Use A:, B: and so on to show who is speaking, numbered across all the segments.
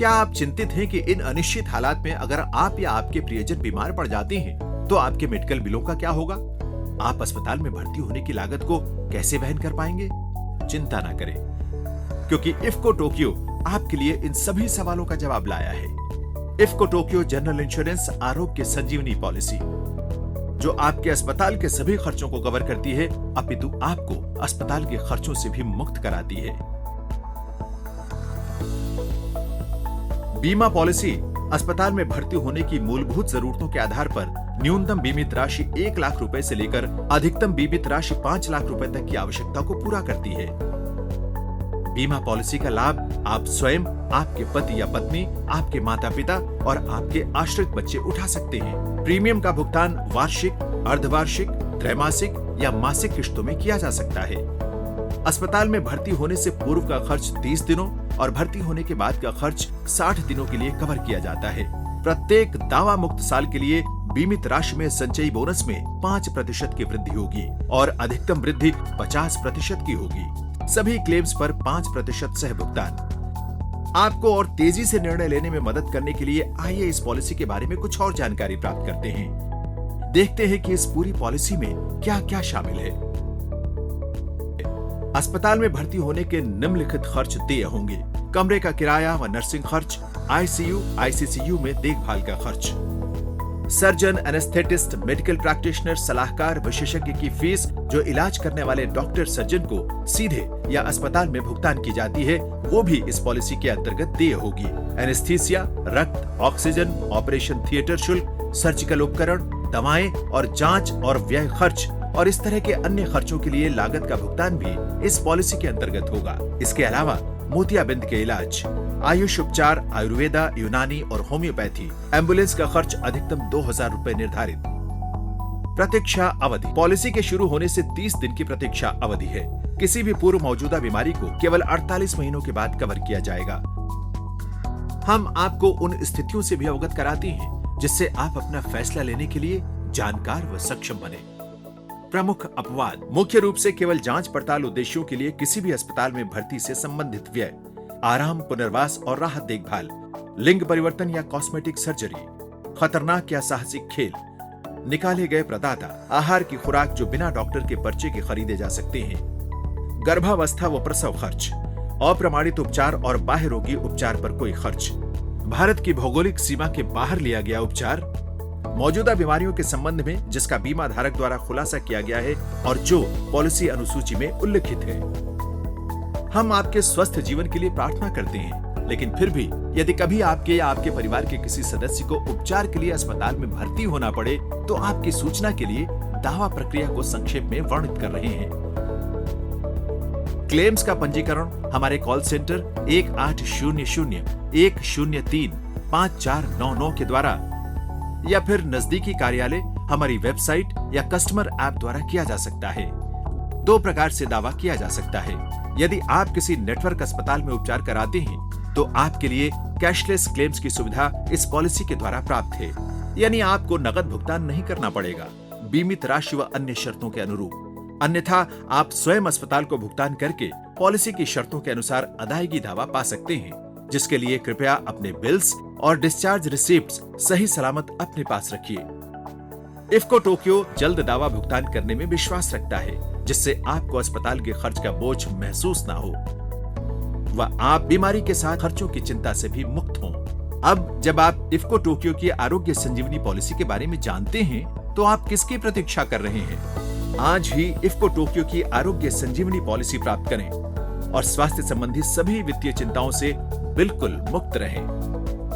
A: क्या आप चिंतित हैं कि इन अनिश्चित हालात में अगर आप या आपके प्रियजन बीमार पड़ जाते हैं तो आपके मेडिकल बिलों का क्या होगा? आप अस्पताल में भर्ती होने की लागत को कैसे वहन कर पाएंगे? चिंता ना करें, क्योंकि इफ्को टोक्यो आपके लिए इन सभी सवालों का जवाब लाया है। इफ्को टोक्यो जनरल इंश्योरेंस आरोग्य संजीवनी पॉलिसी, जो आपके अस्पताल के सभी खर्चों को कवर करती है, अपितु आपको अस्पताल के खर्चों से भी मुक्त कराती है। बीमा पॉलिसी अस्पताल में भर्ती होने की मूलभूत जरूरतों के आधार पर न्यूनतम बीमित राशि 1 लाख रुपए से लेकर अधिकतम बीमित राशि 5 लाख रुपए तक की आवश्यकता को पूरा करती है। बीमा पॉलिसी का लाभ आप स्वयं, आपके पति या पत्नी, आपके माता पिता और आपके आश्रित बच्चे उठा सकते हैं। प्रीमियम का भुगतान वार्षिक, अर्धवार्षिक, त्रैमासिक या मासिक किश्तों में किया जा सकता है। अस्पताल में भर्ती होने से पूर्व का खर्च 30 दिनों और भर्ती होने के बाद का खर्च 60 दिनों के लिए कवर किया जाता है। प्रत्येक दावा मुक्त साल के लिए बीमित राशि में संचयी बोनस में 5% की वृद्धि होगी और अधिकतम वृद्धि 50% की होगी। सभी क्लेम्स पर 5% सह भुगतान। आपको और तेजी से निर्णय लेने में मदद करने के लिए आइए इस पॉलिसी के बारे में कुछ और जानकारी प्राप्त करते हैं। देखते हैं कि इस पूरी पॉलिसी में क्या क्या शामिल है। अस्पताल में भर्ती होने के निम्नलिखित खर्च देय होंगे: कमरे का किराया व नर्सिंग खर्च, आईसीयू, आईसीसीयू में देखभाल का खर्च, सर्जन, एनेस्थेटिस्ट, मेडिकल प्रैक्टिशनर, सलाहकार, विशेषज्ञ की फीस जो इलाज करने वाले डॉक्टर सर्जन को सीधे या अस्पताल में भुगतान की जाती है, वो भी इस पॉलिसी के अंतर्गत देय होगी। एनेस्थीसिया, रक्त, ऑक्सीजन, ऑपरेशन थिएटर शुल्क, सर्जिकल उपकरण, दवाएं और जांच और व्यय खर्च और इस तरह के अन्य खर्चों के लिए लागत का भुगतान भी इस पॉलिसी के अंतर्गत होगा। इसके अलावा मोतियाबिंद के इलाज, आयुष उपचार, आयुर्वेदा, यूनानी और होम्योपैथी, एम्बुलेंस का खर्च अधिकतम 2000 रुपए निर्धारित। प्रतीक्षा अवधि पॉलिसी के शुरू होने से 30 दिन की प्रतीक्षा अवधि है। किसी भी पूर्व मौजूदा बीमारी को केवल 48 महीनों के बाद कवर किया जाएगा। हम आपको उन स्थितियों से भी अवगत कराते हैं जिससे आप अपना फैसला लेने के लिए जानकार व सक्षम बने। प्रमुख अपवाद मुख्य रूप से केवल जांच पड़ताल उद्देश्यों के लिए किसी भी अस्पताल में भर्ती से संबंधित व्यय, आराम, पुनर्वास और राहत देखभाल, लिंग परिवर्तन या कॉस्मेटिक सर्जरी, खतरनाक या साहसिक खेल, निकाले गए प्रदाता, आहार की खुराक जो बिना डॉक्टर के पर्चे के खरीदे जा सकते हैं, गर्भावस्था व प्रसव खर्च, अप्रमाणित उपचार और बाह्य रोगी उपचार पर कोई खर्च, भारत की भौगोलिक सीमा के बाहर लिया गया उपचार, मौजूदा बीमारियों के संबंध में जिसका बीमा धारक द्वारा खुलासा किया गया है और जो पॉलिसी अनुसूची में उल्लिखित है। हम आपके स्वस्थ जीवन के लिए प्रार्थना करते हैं, लेकिन फिर भी यदि कभी आपके या आपके परिवार के किसी सदस्य को उपचार के लिए अस्पताल में भर्ती होना पड़े तो आपकी सूचना के लिए दावा प्रक्रिया को संक्षेप में वर्णित कर रहे हैं। क्लेम्स का पंजीकरण हमारे कॉल सेंटर 1800-103-5499 के द्वारा या फिर नजदीकी कार्यालय, हमारी वेबसाइट या कस्टमर ऐप द्वारा किया जा सकता है। 2 प्रकार से दावा किया जा सकता है। यदि आप किसी नेटवर्क अस्पताल में उपचार कराते हैं तो आपके लिए कैशलेस क्लेम्स की सुविधा इस पॉलिसी के द्वारा प्राप्त है, यानी आपको नकद भुगतान नहीं करना पड़ेगा, बीमित राशि व अन्य शर्तों के अनुरूप। अन्यथा आप स्वयं अस्पताल को भुगतान करके पॉलिसी की शर्तों के अनुसार अदायगी दावा पा सकते हैं, जिसके लिए कृपया अपने बिल्स और डिस्चार्ज रिसिप्ट्स सही सलामत अपने पास रखिए। इफ्को टोक्यो जल्द दावा भुगतान करने में विश्वास रखता है, जिससे आपको अस्पताल के खर्च का बोझ महसूस ना हो व आप बीमारी के साथ खर्चों की चिंता से भी मुक्त हों। अब जब आप इफ्को टोक्यो की आरोग्य संजीवनी पॉलिसी के बारे में जानते हैं तो आप किसकी प्रतीक्षा कर रहे हैं? आज ही इफ्को टोक्यो की आरोग्य संजीवनी पॉलिसी प्राप्त करें और स्वास्थ्य संबंधी सभी वित्तीय चिंताओं से बिल्कुल मुक्त रहें।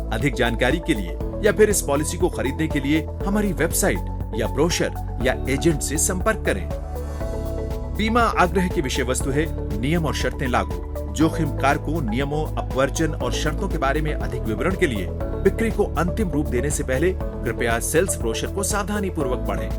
A: अधिक जानकारी के लिए या फिर इस पॉलिसी को खरीदने के लिए हमारी वेबसाइट या ब्रोशर या एजेंट से संपर्क करें। बीमा आग्रह की विषय वस्तु है नियम और शर्तें लागू। जोखिम कारकों, नियमों, अपवर्जन और शर्तों के बारे में अधिक विवरण के लिए बिक्री को अंतिम रूप देने से पहले कृपया सेल्स ब्रोशर को सावधानी पूर्वक पढ़ें।